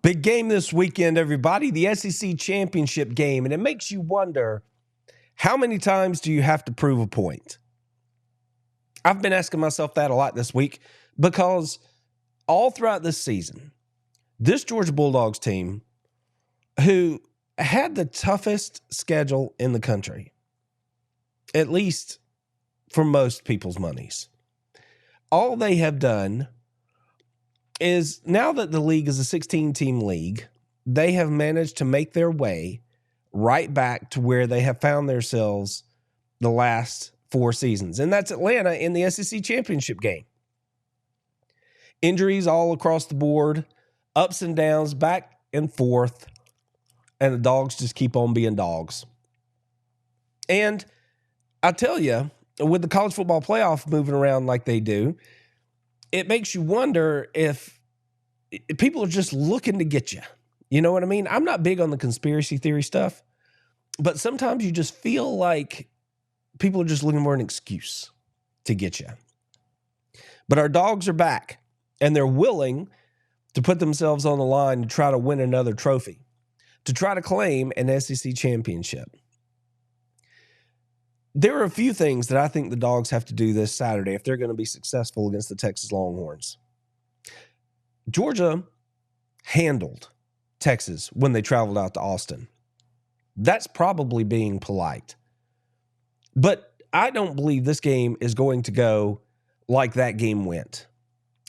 Big game this weekend, everybody. The SEC championship game. And it makes you wonder, how many times do you have to prove a point? I've been asking myself that a lot this week because all throughout this season, this Georgia Bulldogs team, who had the toughest schedule in the country, at least for most people's monies, all they have done is, now that the league is a 16-team league, they have managed to make their way right back to where they have found themselves the last 4 seasons. And that's Atlanta in the SEC championship game. Injuries all across the board, ups and downs, back and forth, and the Dogs just keep on being dogs. And I tell you, with the college football playoff moving around like they do, it makes you wonder if people are just looking to get you. You know what I mean? I'm not big on the conspiracy theory stuff, but sometimes you just feel like people are just looking for an excuse to get you. But our Dogs are back, and they're willing to put themselves on the line to try to win another trophy, to try to claim an SEC championship. There are a few things that I think the Dogs have to do this Saturday if they're going to be successful against the Texas Longhorns. Georgia handled Texas when they traveled out to Austin. That's probably being polite. But I don't believe this game is going to go like that game went.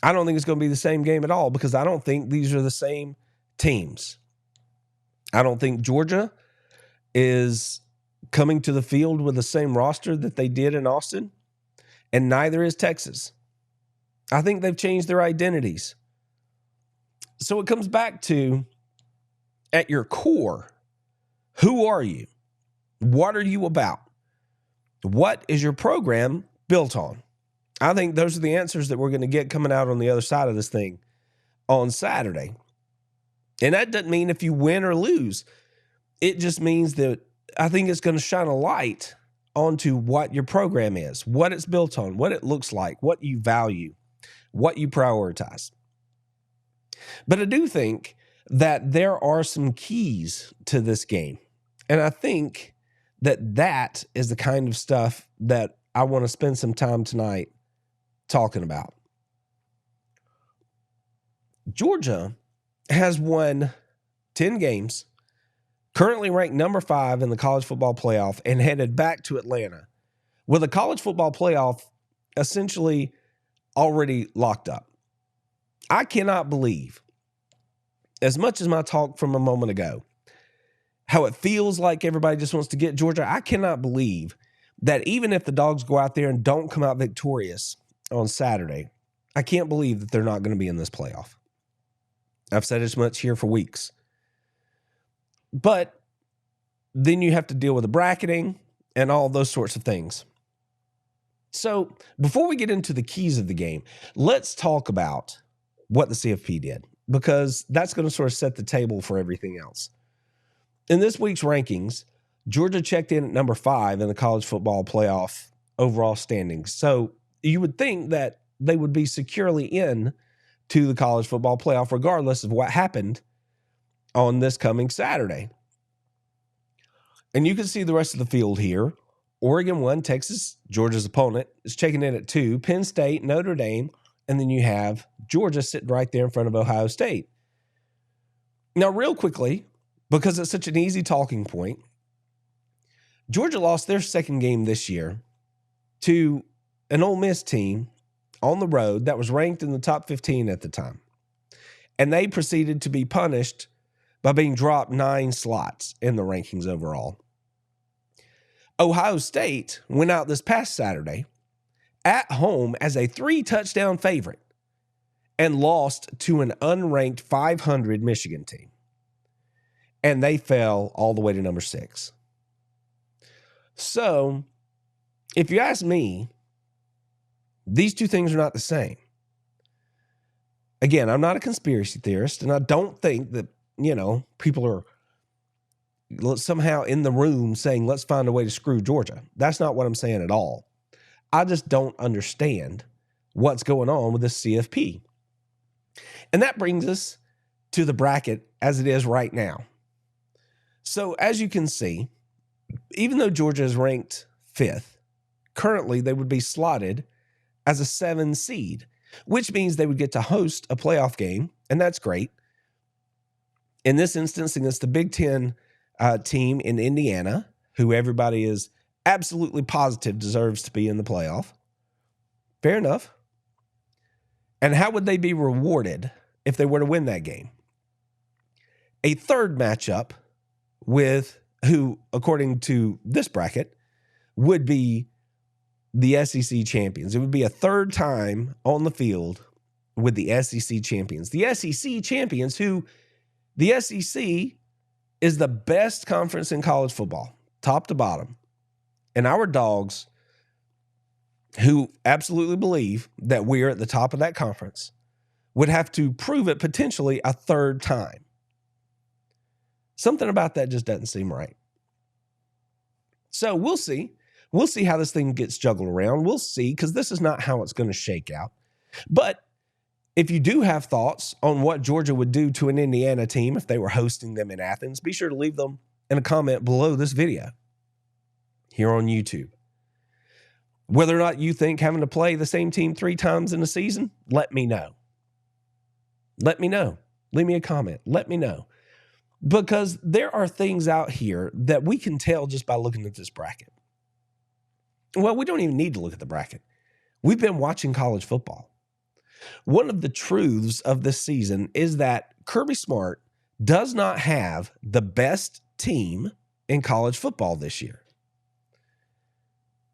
I don't think it's going to be the same game at all because I don't think these are the same teams. I don't think Georgia is coming to the field with the same roster that they did in Austin, and neither is Texas. I think they've changed their identities. So it comes back to, at your core, who are you? What are you about? What is your program built on? I think those are the answers that we're going to get coming out on the other side of this thing on Saturday. And that doesn't mean if you win or lose. It just means that I think it's going to shine a light onto what your program is, what it's built on, what it looks like, what you value, what you prioritize. But I do think that there are some keys to this game. And I think that that is the kind of stuff that I want to spend some time tonight talking about. Georgia has won 10 games, currently ranked number 5 in the college football playoff, and headed back to Atlanta with a college football playoff essentially already locked up. I cannot believe, as much as my talk from a moment ago, how it feels like everybody just wants to get Georgia. I cannot believe that even if the Dogs go out there and don't come out victorious on Saturday, I can't believe that they're not going to be in this playoff. I've said as much here for weeks. But then you have to deal with the bracketing and all those sorts of things. So before we get into the keys of the game, let's talk about what the CFP did, because that's going to sort of set the table for everything else. In this week's rankings, Georgia checked in at number 5 in the college football playoff overall standings. So you would think that they would be securely in to the college football playoff regardless of what happened on this coming Saturday. And you can see the rest of the field here. Oregon 1, Texas, Georgia's opponent, is checking in at 2, Penn State, Notre Dame, and then you have Georgia sitting right there in front of Ohio State. Now, real quickly, because it's such an easy talking point, Georgia lost their second game this year to an Ole Miss team on the road that was ranked in the top 15 at the time. And they proceeded to be punished by being dropped 9 slots in the rankings overall. Ohio State went out this past Saturday at home as a 3-touchdown favorite and lost to an unranked 500 Michigan team. And they fell all the way to number 6. So, if you ask me, these two things are not the same. Again, I'm not a conspiracy theorist, and I don't think that, people are somehow in the room saying, let's find a way to screw Georgia. That's not what I'm saying at all. I just don't understand what's going on with this CFP. And that brings us to the bracket as it is right now. So as you can see, even though Georgia is ranked 5th, currently they would be slotted as a 7 seed, which means they would get to host a playoff game, and that's great. In this instance, against the Big Ten team in Indiana, who everybody is absolutely positive deserves to be in the playoff. Fair enough. And how would they be rewarded if they were to win that game? A third matchup with who, according to this bracket, would be the SEC champions. It would be a third time on the field with the SEC champions. The SEC champions, who the SEC is the best conference in college football, top to bottom. And our Dogs, who absolutely believe that we're at the top of that conference, would have to prove it potentially a third time. Something about that just doesn't seem right. So we'll see. We'll see how this thing gets juggled around. We'll see, because this is not how it's going to shake out. But if you do have thoughts on what Georgia would do to an Indiana team if they were hosting them in Athens, be sure to leave them in a comment below this video here on YouTube. Whether or not you think having to play the same team 3 times in a season, let me know. Let me know. Leave me a comment. Let me know. Because there are things out here that we can tell just by looking at this bracket. Well, we don't even need to look at the bracket. We've been watching college football. One of the truths of this season is that Kirby Smart does not have the best team in college football this year.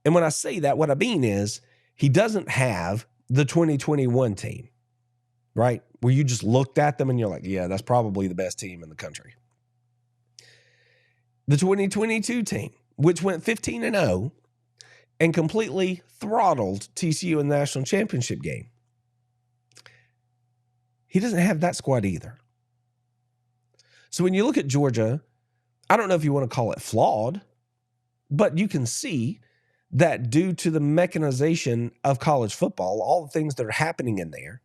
And when I say that, what I mean is he doesn't have the 2021 team, right? Where you just looked at them and you're like, yeah, that's probably the best team in the country. The 2022 team, which went 15-0 and completely throttled TCU in the national championship game. He doesn't have that squad either. So when you look at Georgia, I don't know if you want to call it flawed, but you can see that due to the mechanization of college football, all the things that are happening in there,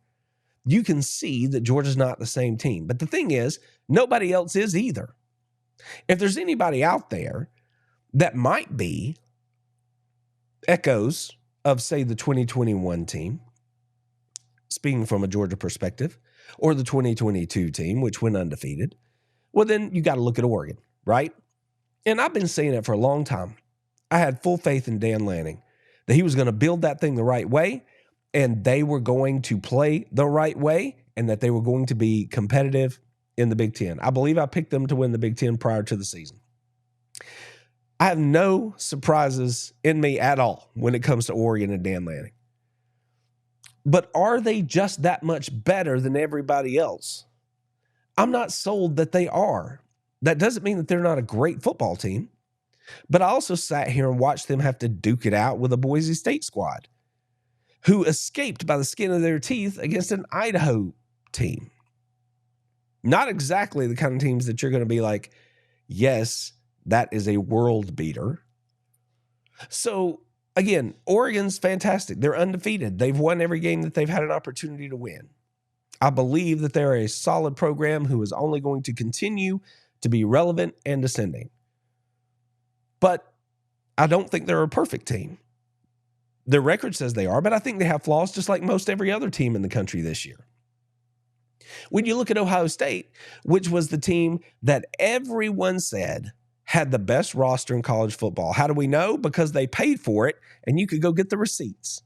you can see that Georgia's not the same team. But the thing is, nobody else is either. If there's anybody out there that might be echoes of, say, the 2021 team, speaking from a Georgia perspective, or the 2022 team, which went undefeated, well, then you got to look at Oregon, right? And I've been saying it for a long time. I had full faith in Dan Lanning that he was going to build that thing the right way, and they were going to play the right way, and that they were going to be competitive in the Big Ten. I believe I picked them to win the Big Ten prior to the season. I have no surprises in me at all when it comes to Oregon and Dan Lanning. But are they just that much better than everybody else? I'm not sold that they are. That doesn't mean that they're not a great football team. But I also sat here and watched them have to duke it out with a Boise State squad who escaped by the skin of their teeth against an Idaho team. Not exactly the kind of teams that you're going to be like, yes, that is a world beater. So, again, Oregon's fantastic. They're undefeated. They've won every game that they've had an opportunity to win. I believe that they're a solid program who is only going to continue to be relevant and ascending. But I don't think they're a perfect team. Their record says they are, but I think they have flaws just like most every other team in the country this year. When you look at Ohio State, which was the team that everyone said had the best roster in college football. How do we know? Because they paid for it, and you could go get the receipts.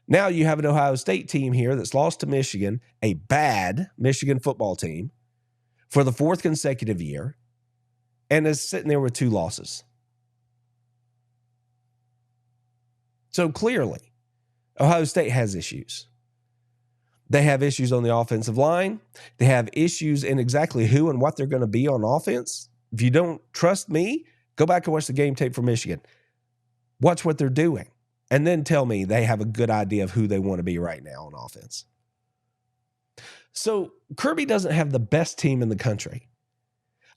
Now you have an Ohio State team here that's lost to Michigan, a bad Michigan football team, for the 4th consecutive year, and is sitting there with 2 losses. So clearly, Ohio State has issues. They have issues on the offensive line. They have issues in exactly who and what they're going to be on offense. If you don't trust me, go back and watch the game tape for Michigan. Watch what they're doing. And then tell me they have a good idea of who they want to be right now on offense. So Kirby doesn't have the best team in the country.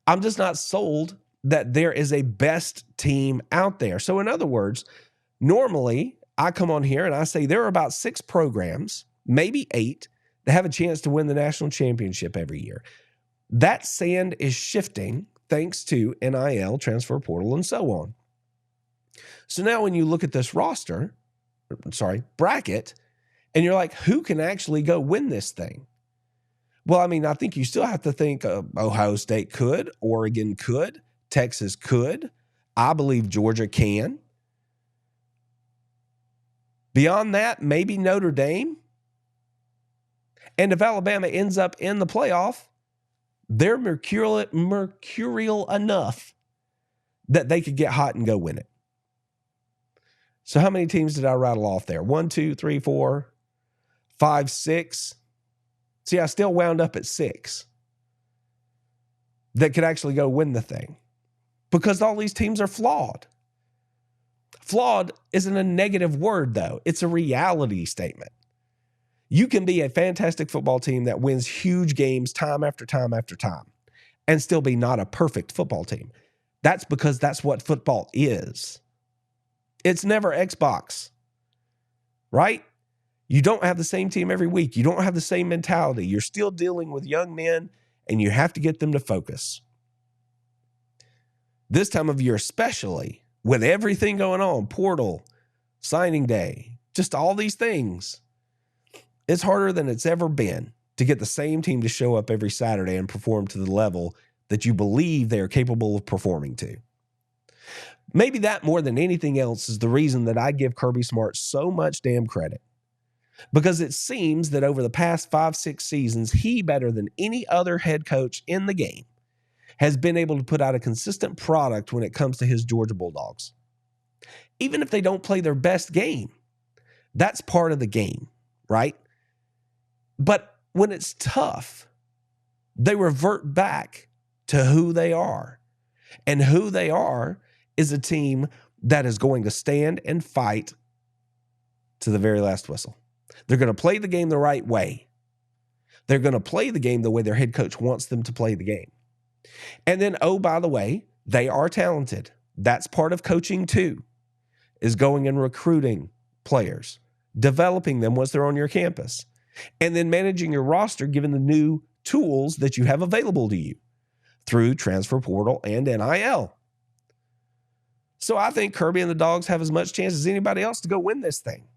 I'm just not sold that there is a best team out there. So in other words, normally I come on here and I say there are about 6 programs, maybe 8, that have a chance to win the national championship every year. That sand is shifting thanks to NIL, transfer portal, and so on. So now when you look at this bracket, and you're like, who can actually go win this thing? Well, I mean, I think you still have to think Ohio State could, Oregon could, Texas could. I believe Georgia can. Beyond that, maybe Notre Dame. And if Alabama ends up in the playoff, they're mercurial enough that they could get hot and go win it. So how many teams did I rattle off there? 1, 2, 3, 4, 5, 6. See, I still wound up at 6 that could actually go win the thing because all these teams are flawed. Flawed isn't a negative word, though. It's a reality statement. You can be a fantastic football team that wins huge games time after time after time and still be not a perfect football team. That's because that's what football is. It's never Xbox, right? You don't have the same team every week. You don't have the same mentality. You're still dealing with young men, and you have to get them to focus. This time of year especially, with everything going on, portal, signing day, just all these things, it's harder than it's ever been to get the same team to show up every Saturday and perform to the level that you believe they are capable of performing to. Maybe that more than anything else is the reason that I give Kirby Smart so much damn credit. Because it seems that over the past 5-6 seasons, he, better than any other head coach in the game, has been able to put out a consistent product when it comes to his Georgia Bulldogs. Even if they don't play their best game, that's part of the game, right? But when it's tough, they revert back to who they are. And who they are is a team that is going to stand and fight to the very last whistle. They're going to play the game the right way. They're going to play the game the way their head coach wants them to play the game. And then, oh, by the way, they are talented. That's part of coaching too, is going and recruiting players, developing them once they're on your campus, and then managing your roster given the new tools that you have available to you through transfer portal and NIL. So I think Kirby and the Dawgs have as much chance as anybody else to go win this thing.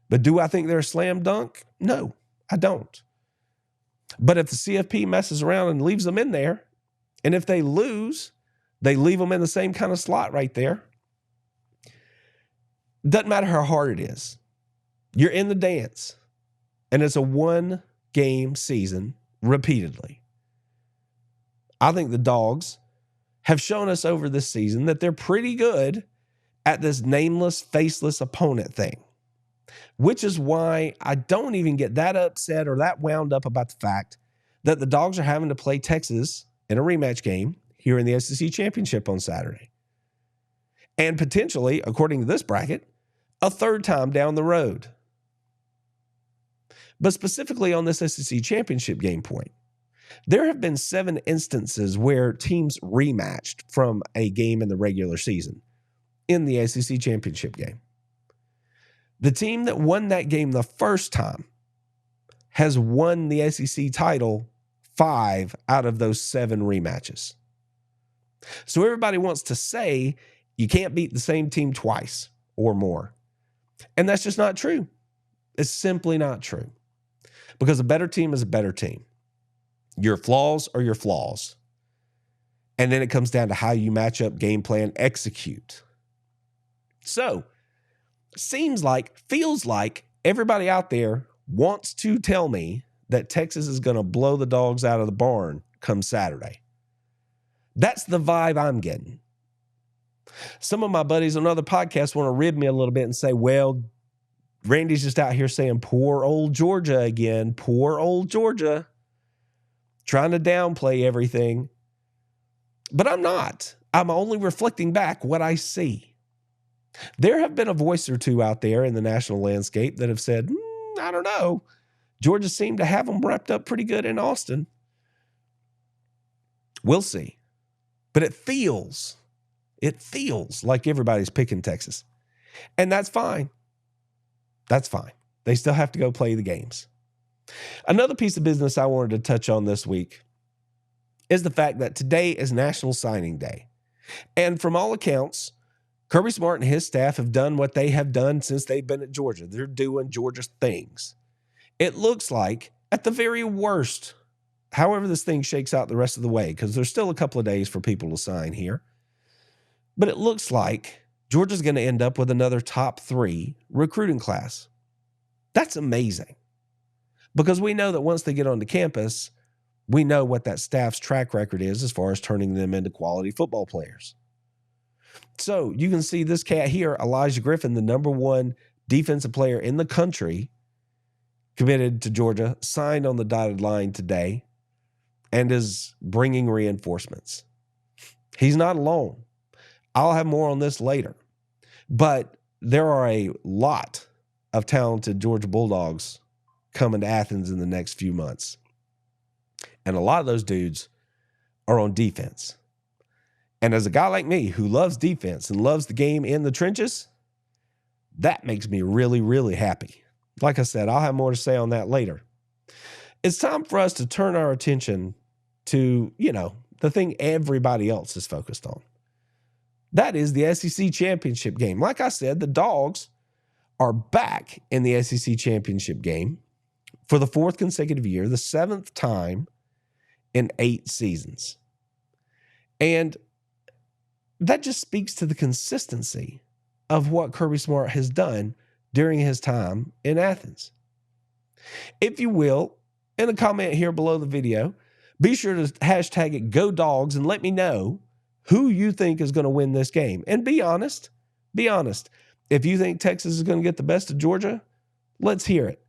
But do I think they're a slam dunk? No, I don't. But if the CFP messes around and leaves them in there, and if they lose, they leave them in the same kind of slot right there. Doesn't matter how hard it is. You're in the dance, and it's a one-game season repeatedly. I think the Dawgs have shown us over this season that they're pretty good at this nameless, faceless opponent thing, which is why I don't even get that upset or that wound up about the fact that the Dawgs are having to play Texas in a rematch game here in the SEC Championship on Saturday. And potentially, according to this bracket, a third time down the road. But specifically on this SEC Championship game point, there have been 7 instances where teams rematched from a game in the regular season in the SEC Championship game. The team that won that game the first time has won the SEC title 5 out of those 7 rematches. So everybody wants to say you can't beat the same team twice or more. And that's just not true. It's simply not true. Because a better team is a better team. Your flaws are your flaws. And then it comes down to how you match up, game plan, execute. So, feels like everybody out there wants to tell me that Texas is going to blow the Dogs out of the barn come Saturday. That's the vibe I'm getting. Some of my buddies on other podcasts want to rib me a little bit and say, well, Randy's just out here saying, poor old Georgia again, poor old Georgia, trying to downplay everything. But I'm not. I'm only reflecting back what I see. There have been a voice or two out there in the national landscape that have said, I don't know. Georgia seemed to have them wrapped up pretty good in Austin. We'll see. But it feels like everybody's picking Texas. And that's fine. That's fine. They still have to go play the games. Another piece of business I wanted to touch on this week is the fact that today is National Signing Day. And from all accounts, Kirby Smart and his staff have done what they have done since they've been at Georgia. They're doing Georgia things. It looks like, at the very worst, however this thing shakes out the rest of the way, because there's still a couple of days for people to sign here, but it looks like Georgia's going to end up with another top 3 recruiting class. That's amazing, because we know that once they get onto campus, we know what that staff's track record is as far as turning them into quality football players. So you can see this cat here, Elijah Griffin, the number 1 defensive player in the country, committed to Georgia, signed on the dotted line today, and is bringing reinforcements. He's not alone. I'll have more on this later. But there are a lot of talented Georgia Bulldogs coming to Athens in the next few months. And a lot of those dudes are on defense. And as a guy like me who loves defense and loves the game in the trenches, that makes me really, really happy. Like I said, I'll have more to say on that later. It's time for us to turn our attention to, the thing everybody else is focused on. That is the SEC championship game. Like I said, the Dawgs are back in the SEC championship game for the 4th consecutive year, the 7th time in 8 seasons. And that just speaks to the consistency of what Kirby Smart has done during his time in Athens. If you will, in a comment here below the video, be sure to hashtag it #GoDawgs and let me know who you think is going to win this game. And be honest. Be honest. If you think Texas is going to get the best of Georgia, let's hear it.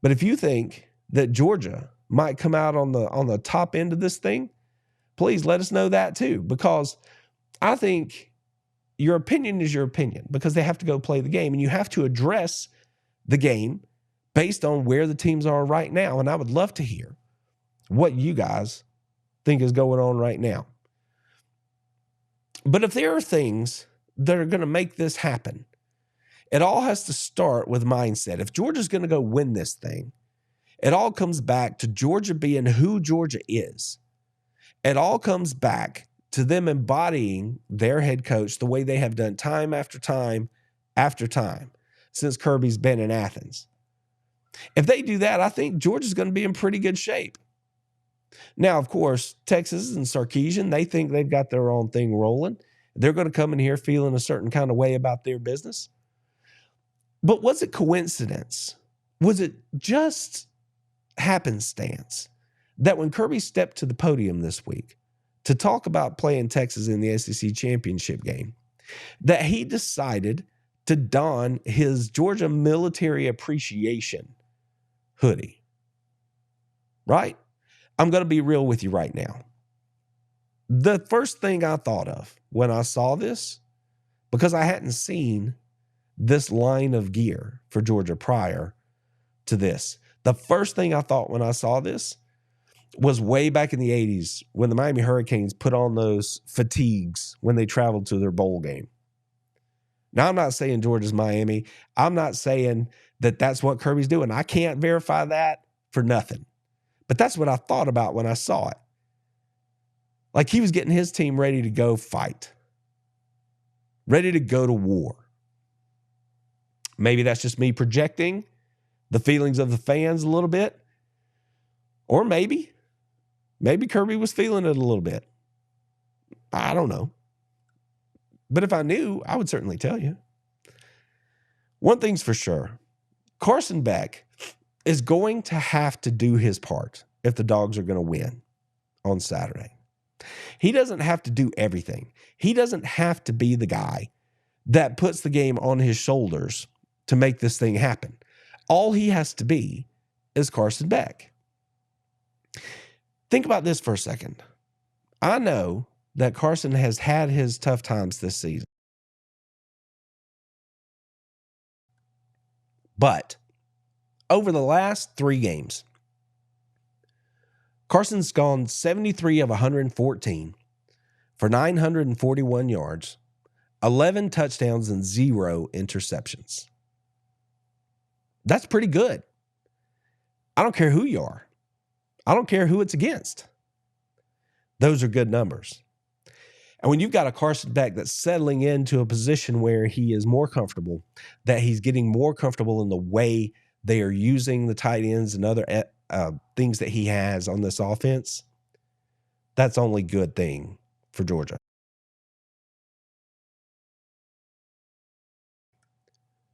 But if you think that Georgia might come out on the top end of this thing, please let us know that too, because I think your opinion is your opinion, because they have to go play the game, and you have to address the game based on where the teams are right now. And I would love to hear what you guys think is going on right now. But if there are things that are going to make this happen, it all has to start with mindset. If Georgia's going to go win this thing, it all comes back to Georgia being who Georgia is. It all comes back to them embodying their head coach the way they have done time after time after time since Kirby's been in Athens. If they do that, I think Georgia's going to be in pretty good shape. Now, of course, Texas and Sarkisian, they think they've got their own thing rolling. They're going to come in here feeling a certain kind of way about their business. But was it coincidence? Was it just happenstance that when Kirby stepped to the podium this week to talk about playing Texas in the SEC championship game, that he decided to don his Georgia military appreciation hoodie? Right? I'm going to be real with you right now. The first thing I thought of when I saw this, because I hadn't seen this line of gear for Georgia prior to this, the first thing I thought when I saw this was way back in the 80s when the Miami Hurricanes put on those fatigues when they traveled to their bowl game. Now, I'm not saying Georgia's Miami. I'm not saying that that's what Kirby's doing. I can't verify that for nothing. But that's what I thought about when I saw it. Like he was getting his team ready to go fight, ready to go to war. Maybe that's just me projecting the feelings of the fans a little bit. Or maybe Kirby was feeling it a little bit. I don't know. But if I knew, I would certainly tell you. One thing's for sure. Carson Beck is going to have to do his part if the Dogs are going to win on Saturday. He doesn't have to do everything. He doesn't have to be the guy that puts the game on his shoulders to make this thing happen. All he has to be is Carson Beck. Think about this for a second. I know that Carson has had his tough times this season. But over the last 3 games, Carson's gone 73 of 114 for 941 yards, 11 touchdowns, and 0 interceptions. That's pretty good. I don't care who you are. I don't care who it's against. Those are good numbers. And when you've got a Carson Beck that's settling into a position where he is more comfortable, that he's getting more comfortable in the way they are using the tight ends and other things that he has on this offense, that's only good thing for Georgia.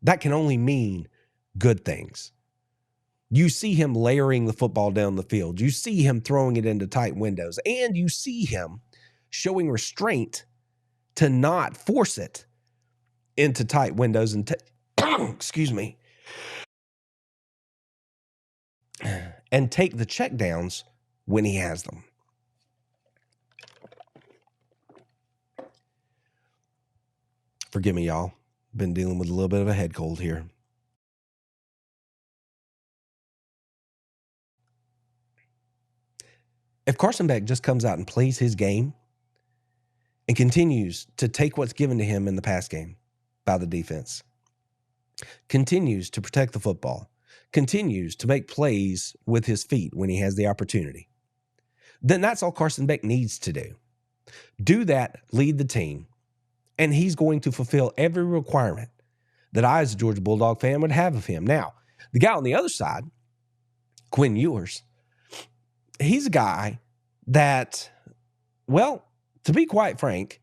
That can only mean good things. You see him layering the football down the field. You see him throwing it into tight windows. And you see him showing restraint to not force it into tight windows and excuse me, and take the checkdowns when he has them. Forgive me, y'all. Been dealing with a little bit of a head cold here. If Carson Beck just comes out and plays his game and continues to take what's given to him in the pass game by the defense, continues to protect the football, continues to make plays with his feet when he has the opportunity, then that's all Carson Beck needs to do. Do that, lead the team, and he's going to fulfill every requirement that I, as a Georgia Bulldog fan, would have of him. Now, the guy on the other side, Quinn Ewers, he's a guy that, well, to be quite frank,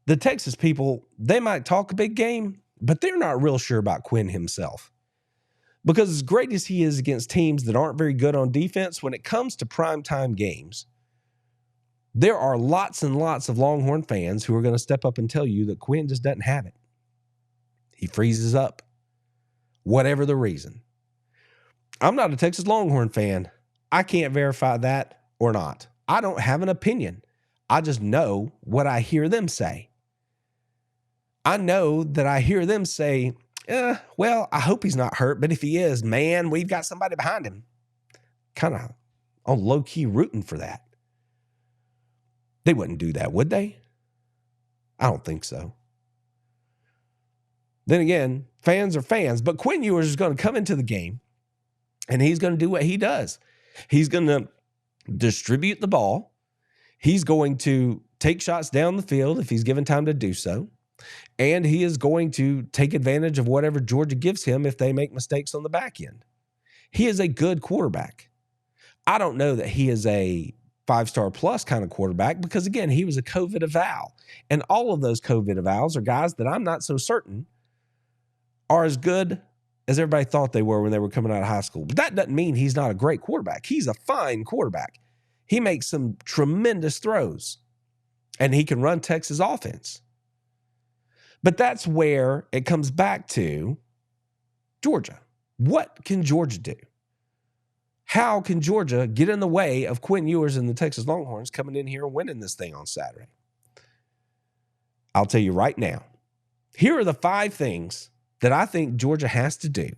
the Texas people, they might talk a big game, but they're not real sure about Quinn himself. Because as great as he is against teams that aren't very good on defense, when it comes to primetime games, there are lots and lots of Longhorn fans who are going to step up and tell you that Quinn just doesn't have it. He freezes up, whatever the reason. I'm not a Texas Longhorn fan. I can't verify that or not. I don't have an opinion. I just know what I hear them say. I know that I hear them say, well, I hope he's not hurt, but if he is, man, we've got somebody behind him. Kind of on low-key rooting for that. They wouldn't do that, would they? I don't think so. Then again, fans are fans, but Quinn Ewers is going to come into the game and he's going to do what he does. He's going to distribute the ball. He's going to take shots down the field if he's given time to do so. And he is going to take advantage of whatever Georgia gives him if they make mistakes on the back end. He is a good quarterback. I don't know that he is a 5-star plus kind of quarterback because, again, he was a COVID eval. And all of those COVID evals are guys that I'm not so certain are as good as everybody thought they were when they were coming out of high school. But that doesn't mean he's not a great quarterback. He's a fine quarterback. He makes some tremendous throws, and he can run Texas offense. But that's where it comes back to Georgia. What can Georgia do? How can Georgia get in the way of Quinn Ewers and the Texas Longhorns coming in here and winning this thing on Saturday? I'll tell you right now. Here are the 5 things that I think Georgia has to do.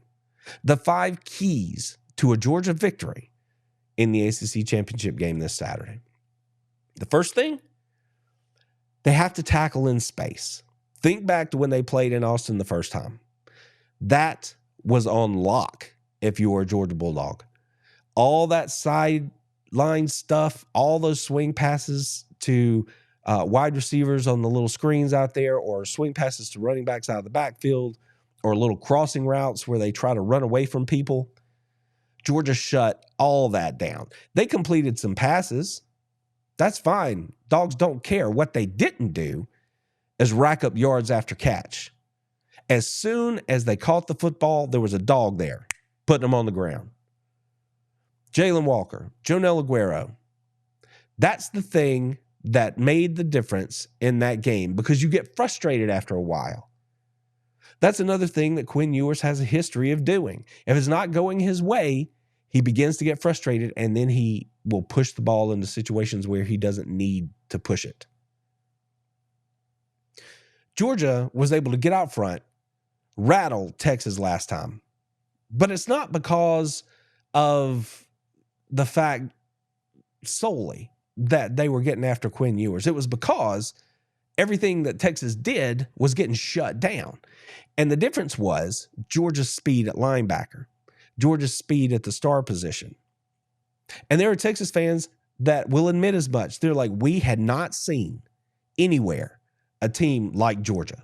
The 5 keys to a Georgia victory in the ACC championship game this Saturday. The first thing, they have to tackle in space. Think back to when they played in Austin the first time. That was on lock if you were a Georgia Bulldog. All that sideline stuff, all those swing passes to wide receivers on the little screens out there, or swing passes to running backs out of the backfield, or little crossing routes where they try to run away from people. Georgia shut all that down. They completed some passes. That's fine. Dogs don't care. What they didn't do is rack up yards after catch. As soon as they caught the football, there was a dog there, putting them on the ground. Jalen Walker, Jonell Aguero. That's the thing that made the difference in that game, because you get frustrated after a while. That's another thing that Quinn Ewers has a history of doing. If it's not going his way, he begins to get frustrated, and then he will push the ball into situations where he doesn't need to push it. Georgia was able to get out front, rattle Texas last time. But it's not because of the fact solely that they were getting after Quinn Ewers. It was because everything that Texas did was getting shut down. And the difference was Georgia's speed at linebacker. Georgia's speed at the star position. And there are Texas fans that will admit as much. They're like, we had not seen anywhere a team like Georgia,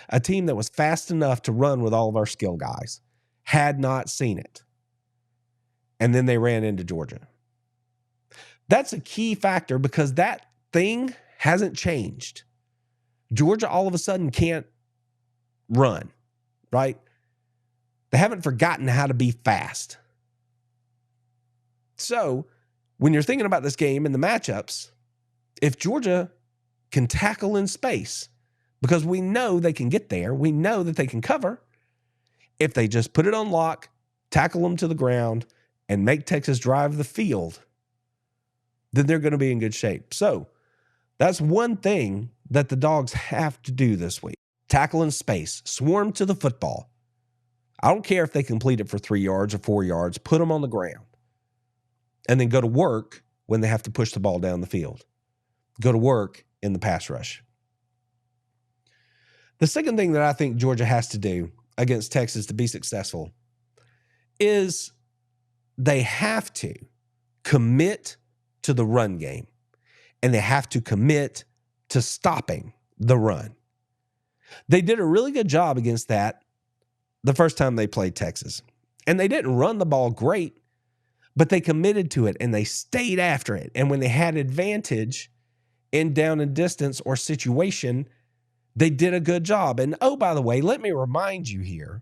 a team that was fast enough to run with all of our skill guys. Had not seen it. And then they ran into Georgia. That's a key factor because that thing hasn't changed. Georgia all of a sudden can't run, right? They haven't forgotten how to be fast. So when you're thinking about this game and the matchups, if Georgia can tackle in space, because we know they can get there, we know that they can cover, if they just put it on lock, tackle them to the ground, and make Texas drive the field, then they're going to be in good shape. So that's one thing that the Dogs have to do this week. Tackle in space, swarm to the football. I don't care if they complete it for 3 yards or 4 yards, put them on the ground. And then go to work when they have to push the ball down the field. Go to work in the pass rush. The second thing that I think Georgia has to do against Texas to be successful is they have to commit to the run game, and they have to commit to stopping the run. They did a really good job against that the first time they played Texas. And they didn't run the ball great, but they committed to it and they stayed after it. And when they had advantage in down and distance or situation, they did a good job. And oh, by the way, let me remind you here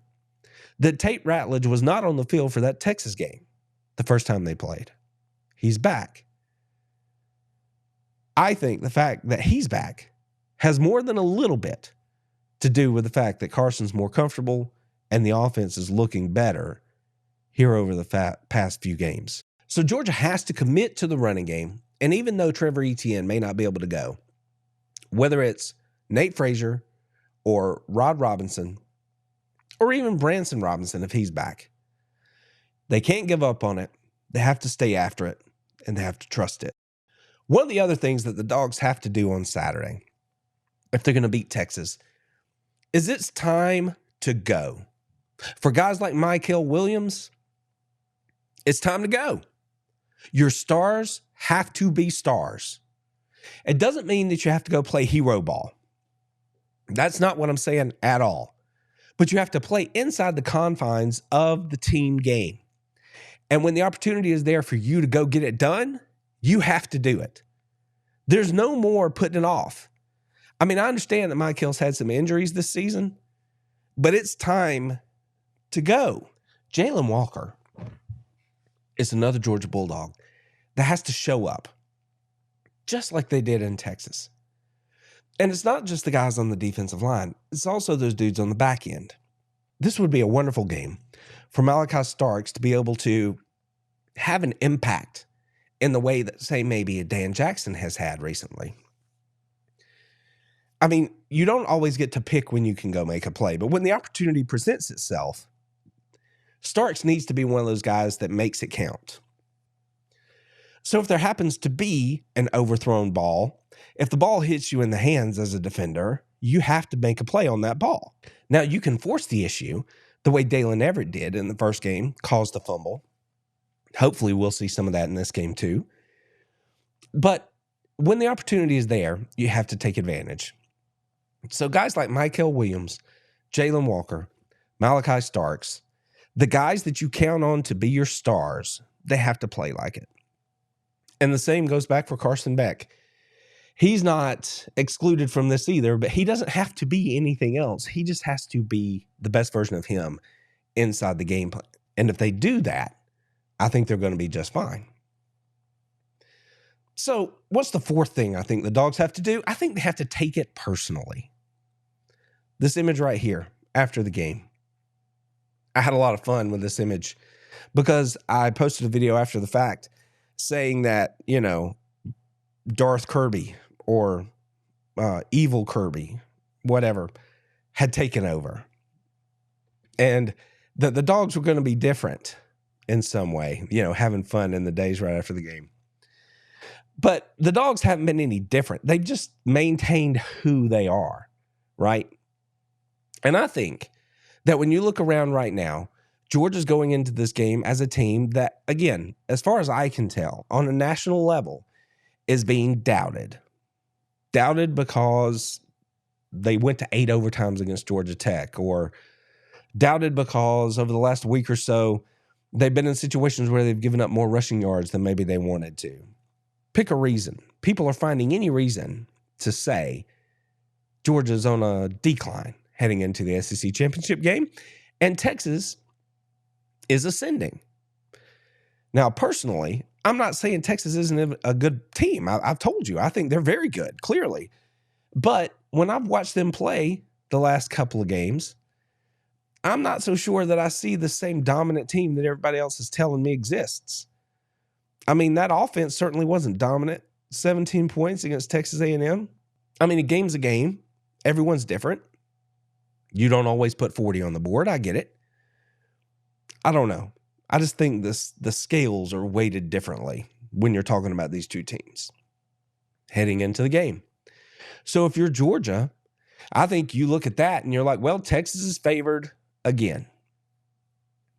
that Tate Ratledge was not on the field for that Texas game the first time they played. He's back. I think the fact that he's back has more than a little bit to do with the fact that Carson's more comfortable and the offense is looking better here over the past few games. So Georgia has to commit to the running game. And even though Trevor Etienne may not be able to go, whether it's Nate Frazier or Rod Robinson or even Branson Robinson if he's back, they can't give up on it. They have to stay after it and they have to trust it. One of the other things that the Dogs have to do on Saturday, if they're going to beat Texas, is it's time to go. For guys like Mykel Williams, it's time to go. Your stars have to be stars. It doesn't mean that you have to go play hero ball. That's not what I'm saying at all. But you have to play inside the confines of the team game. And when the opportunity is there for you to go get it done, you have to do it. There's no more putting it off. I mean, I understand that Mykel's had some injuries this season, but it's time to go. Jalen Walker is another Georgia Bulldog that has to show up, just like they did in Texas. And it's not just the guys on the defensive line. It's also those dudes on the back end. This would be a wonderful game for Malachi Starks to be able to have an impact in the way that, say, maybe a Dan Jackson has had recently. I mean, you don't always get to pick when you can go make a play, but when the opportunity presents itself, Starks needs to be one of those guys that makes it count. So if there happens to be an overthrown ball, if the ball hits you in the hands as a defender, you have to make a play on that ball. Now, you can force the issue the way Dalen Everett did in the first game, caused the fumble. Hopefully we'll see some of that in this game too. But when the opportunity is there, you have to take advantage. So guys like Mykel Williams, Jalen Walker, Malachi Starks, the guys that you count on to be your stars, they have to play like it. And the same goes back for Carson Beck. He's not excluded from this either, but he doesn't have to be anything else. He just has to be the best version of him inside the game plan. And if they do that, I think they're going to be just fine. So what's the fourth thing I think the Dogs have to do? I think they have to take it personally. This image right here after the game. I had a lot of fun with this image because I posted a video after the fact saying that, you know, Darth Kirby or Evil Kirby, whatever, had taken over. And that the Dogs were going to be different in some way, you know, having fun in the days right after the game. But the Dogs haven't been any different. They've just maintained who they are, right? And I think that when you look around right now, Georgia's going into this game as a team that, again, as far as I can tell, on a national level, is being doubted. Doubted because they went to 8 overtimes against Georgia Tech, or doubted because over the last week or so, they've been in situations where they've given up more rushing yards than maybe they wanted to. Pick a reason. People are finding any reason to say Georgia's on a decline heading into the SEC championship game, and Texas is ascending. Now, personally, I'm not saying Texas isn't a good team. I've told you, I think they're very good, clearly. But when I've watched them play the last couple of games, I'm not so sure that I see the same dominant team that everybody else is telling me exists. I mean, that offense certainly wasn't dominant. 17 points against Texas A&M. I mean, a game's a game. Everyone's different. You don't always put 40 on the board. I get it. I don't know. I just think the scales are weighted differently when you're talking about these two teams heading into the game. So if you're Georgia, I think you look at that and you're like, well, Texas is favored again.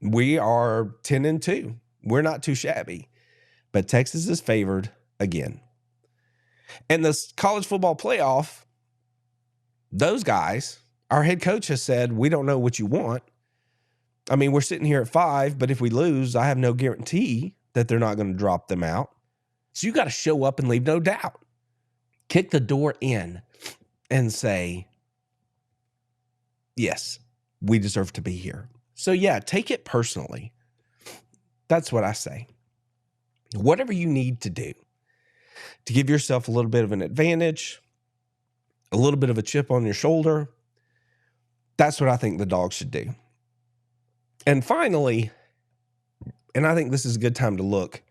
We are 10-2. We're not too shabby, but Texas is favored again. And the college football playoff, those guys, our head coach has said, we don't know what you want. I mean, we're sitting here at 5, but if we lose, I have no guarantee that they're not going to drop them out. So you got to show up and leave no doubt. Kick the door in and say, yes, we deserve to be here. So yeah, take it personally. That's what I say. Whatever you need to do to give yourself a little bit of an advantage, a little bit of a chip on your shoulder, that's what I think the Dogs should do. And finally, and I think this is a good time to look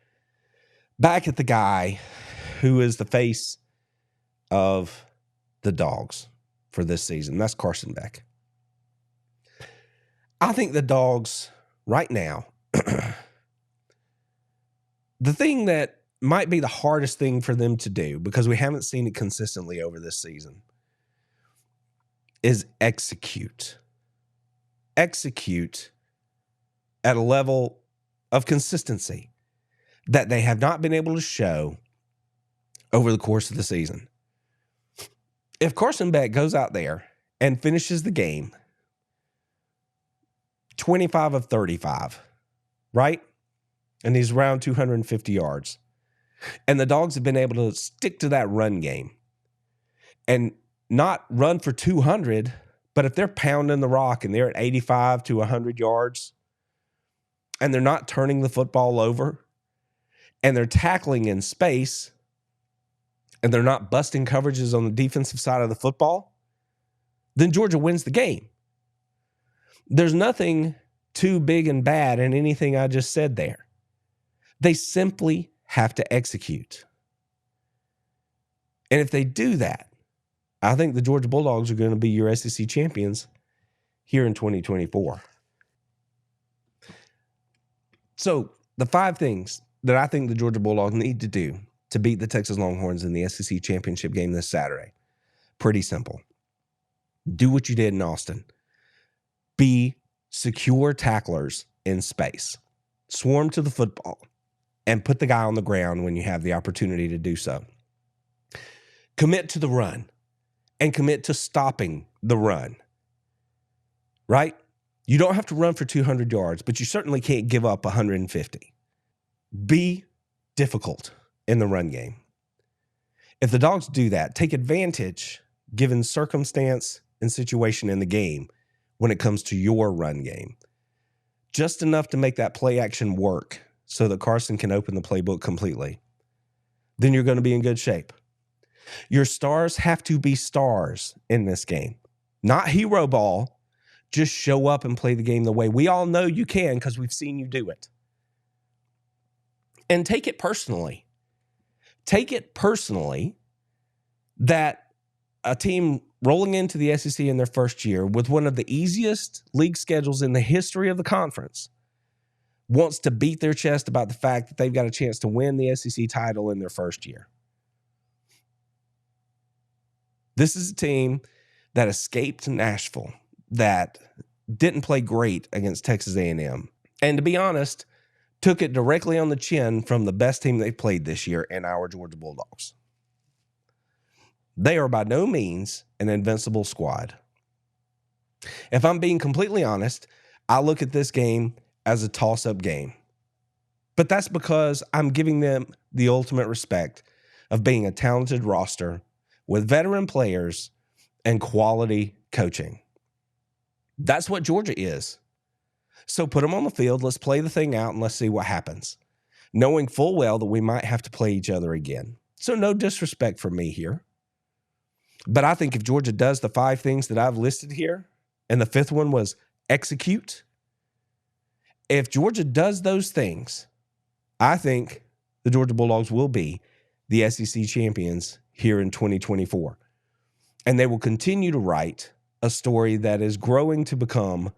back at the guy who is the face of the Dogs for this season. That's Carson Beck. I think the Dogs right now, the thing that might be the hardest thing for them to do, because we haven't seen it consistently over this season, is execute. Execute at a level of consistency that they have not been able to show over the course of the season. If Carson Beck goes out there and finishes the game 25 of 35, right? And he's around 250 yards. And the Dogs have been able to stick to that run game and not run for 200, but if they're pounding the rock and they're at 85 to 100 yards and they're not turning the football over and they're tackling in space and they're not busting coverages on the defensive side of the football, then Georgia wins the game. There's nothing too big and bad in anything I just said there. They simply have to execute. And if they do that, I think the Georgia Bulldogs are going to be your SEC champions here in 2024. So the 5 things that I think the Georgia Bulldogs need to do to beat the Texas Longhorns in the SEC championship game this Saturday. Pretty simple. Do what you did in Austin. Be secure tacklers in space. Swarm to the football and put the guy on the ground when you have the opportunity to do so. Commit to the run and commit to stopping the run, right? You don't have to run for 200 yards, but you certainly can't give up 150. Be difficult in the run game. If the Dogs do that, take advantage, given circumstance and situation in the game, when it comes to your run game. Just enough to make that play action work so that Carson can open the playbook completely. Then you're going to be in good shape. Your stars have to be stars in this game. Not hero ball. Just show up and play the game the way we all know you can because we've seen you do it. And take it personally. Take it personally that a team rolling into the SEC in their first year with one of the easiest league schedules in the history of the conference wants to beat their chest about the fact that they've got a chance to win the SEC title in their first year. This is a team that escaped Nashville, that didn't play great against Texas A&M, And to be honest, took it directly on the chin from the best team they've played this year in our Georgia Bulldogs. They are by no means an invincible squad. If I'm being completely honest, I look at this game as a toss-up game. But that's because I'm giving them the ultimate respect of being a talented roster with veteran players and quality coaching. That's what Georgia is. So put them on the field, let's play the thing out, and let's see what happens, knowing full well that we might have to play each other again. So no disrespect from me here. But I think if Georgia does the 5 things that I've listed here, and the 5th one was execute, if Georgia does those things, I think the Georgia Bulldogs will be the SEC champions here in 2024. And they will continue to write a story that is growing to become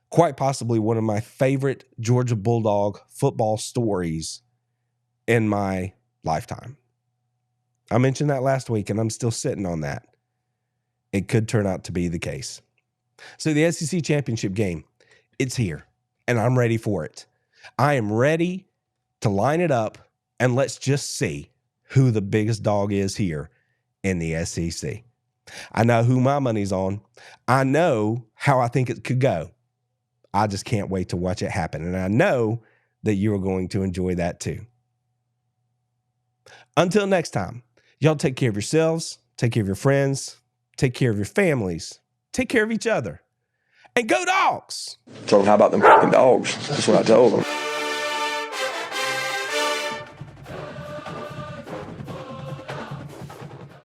quite possibly one of my favorite Georgia Bulldog football stories in my lifetime. I mentioned that last week, and I'm still sitting on that. It could turn out to be the case. So the SEC championship game, it's here, and I'm ready for it. I am ready to line it up, and let's just see who the biggest dog is here in the SEC. I know who my money's on. I know how I think it could go. I just can't wait to watch it happen, and I know that you are going to enjoy that too. Until next time, y'all take care of yourselves, take care of your friends, take care of your families, take care of each other, and go Dogs! So how about them fucking dogs? That's what I told them.